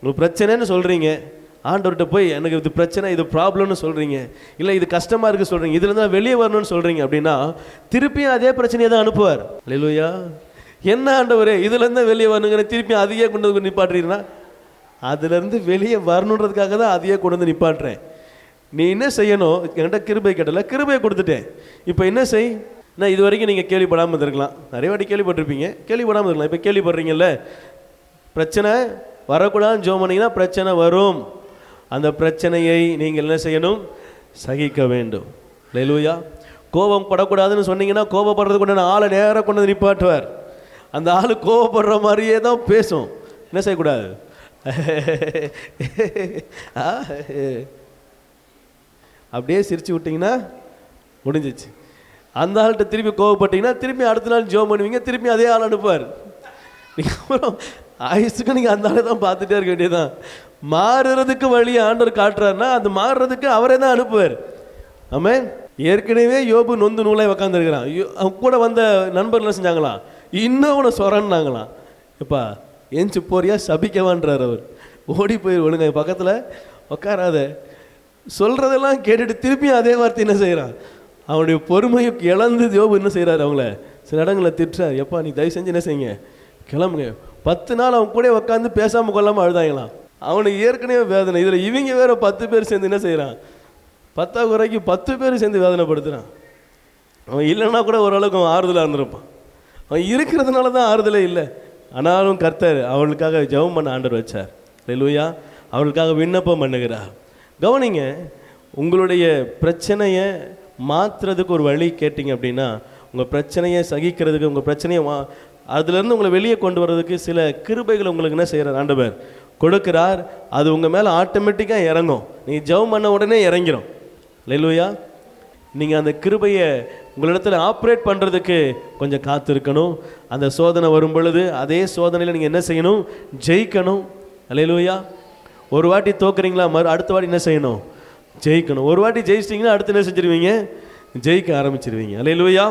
உங்களுக்கு பிரச்சனைன்னு சொல்கிறீங்க, ஆண்டவர்கிட்ட போய் எனக்கு இது பிரச்சனை, இது ப்ராப்ளம்னு சொல்கிறீங்க, இல்லை இது கஷ்டமாக இருக்குது சொல்கிறீங்க, இதுலேருந்து நான் வெளியே வரணும்னு சொல்கிறீங்க அப்படின்னா திருப்பியும் அதே பிரச்சனையை தான் அனுப்புவார். அல்லேலூயா. என்ன ஆண்டவரே இதுலேருந்து வெளியே வரணுங்கிற திருப்பியும் அதையே கொண்டு வந்து நிப்பாட்டுறீங்கன்னா, அதுலேருந்து வெளியே வரணுன்றதுக்காக தான் அதையே கொண்டு வந்து நிப்பாட்டுறேன். நீ என்ன செய்யணும்? என்கிட்ட கிருபை கேட்டல, கிருபையை கொடுத்துட்டேன். இப்போ என்ன செய்? நான் இது வரைக்கும் நீங்கள் கேள்விப்படாமல் இருந்திருக்கலாம், நிறைய வாட்டி கேள்விப்பட்டிருப்பீங்க, கேள்விப்படாமல் இருக்கலாம். இப்போ கேள்விப்படுறீங்கல்ல, பிரச்சனை வரக்கூடாதுன்னு ஜெபம் பண்ணீங்கன்னா பிரச்சனை வரும். அந்த பிரச்சனையை நீங்கள் என்ன செய்யணும்? சகிக்க வேண்டும். அல்லேலூயா. கோபம் படக்கூடாதுன்னு சொன்னீங்கன்னா கோபப்படுறதுக்கு கொண்டு ஆளை நேராக கொண்டு வந்து நிப்பாட்டுவார். அந்த ஆள் கோபப்படுற மாதிரியே தான் பேசும். என்ன செய்யக்கூடாது? அப்படியே சிரிச்சு விட்டிங்கன்னா முடிஞ்சிச்சு. அந்த ஆள்கிட்ட திருப்பி கோவப்பட்டீங்கன்னா திருப்பி அடுத்த நாள் ஜெபம் பண்ணுவீங்க, திருப்பி அதே ஆள் அனுப்புவார். நீங்கள் அப்புறம் ஆயுசுக்கு நீங்கள் அந்த ஆளை தான் பார்த்துட்டே இருக்க வேண்டியதுதான். மாறுறதுக்கு வழியை ஆண்டவர் காட்டுறாருன்னா அந்த மாறுறதுக்கு அவரே தான் அனுப்புவார். ஆமென். ஏற்கனவே யோபு நொந்து நூலாய் உக்காந்துருக்கிறான். அவங்க கூட வந்த நண்பர்கள் செஞ்சாங்களாம், இன்னும் அவனை சொரன்னாங்களாம். எப்பா ஏஞ்சி போறியா சபிக்கவான்றார் அவர். ஓடி போயிரு, ஒழுங்க பக்கத்தில் உட்காராத. சொல்கிறதெல்லாம் கேட்டுட்டு திருப்பியும் அதே வார்த்தை என்ன செய்கிறான்? அவனுடைய பொறுமையை இழந்து யோபு என்ன செய்கிறார்? அவங்கள சில இடங்களில் திட்டுறார். எப்பா நீ தயவு செஞ்சு என்ன செய்யுங்க, கிளம்புங்க. 10 நாள் அவன் கூட உட்காந்து பேசாமல் கொள்ளாமல் அழுதாங்களாம். அவனுக்கு ஏற்கனவே வேதனை, இதில் இவங்க வேற 10 பேர் சேர்ந்து என்ன செய்கிறான்? 10 குறைக்கு 10 பேர் சேர்ந்து வேதனைப்படுத்துகிறான். அவன் இல்லைன்னா கூட ஓரளவுக்கு அவன் ஆறுதலாக இருந்திருப்பான். அவன் இருக்கிறதுனால தான் ஆறுதலே இல்லை. ஆனாலும் கர்த்தர் அவளுக்காக ஜெபம் பண்ண ஆண்டவர் வச்சார். அல்லேலூயா. அவளுக்காக விண்ணப்பம் பண்ணுகிறார். கவனிங்க, உங்களுடைய பிரச்சனையை மாற்றுறதுக்கு ஒரு வழி கேட்டிங்க அப்படின்னா, உங்கள் பிரச்சனையை சகிக்கிறதுக்கு, உங்கள் பிரச்சனையை அதுலேருந்து உங்களை வெளியே கொண்டு வர்றதுக்கு சில கிருபைகளை உங்களுக்கு என்ன செய்கிறார்? ஆண்டவர் கொடுக்கிறார். அது உங்கள் மேலே ஆட்டோமேட்டிக்காக இறங்கும். நீங்கள் ஜெபம் பண்ண உடனே இறங்கிடும். அல்லேலூயா. நீங்கள் அந்த கிருபையை உங்களிடத்தில் ஆப்ரேட் பண்ணுறதுக்கு கொஞ்சம் காத்திருக்கணும். அந்த சோதனை வரும் பொழுது அதே சோதனையில் நீங்கள் என்ன செய்யணும்? ஜெயிக்கணும். அல்லேலூயா. ஒரு வாட்டி தோக்குறீங்களா, அடுத்த வாட்டி என்ன செய்யணும்? ஜெயிக்கணும். ஒரு வாட்டி ஜெயிச்சிட்டிங்கன்னா அடுத்து என்ன செஞ்சிருவீங்க? ஜெயிக்க ஆரம்பிச்சிருவீங்க. அல்லேலூயா.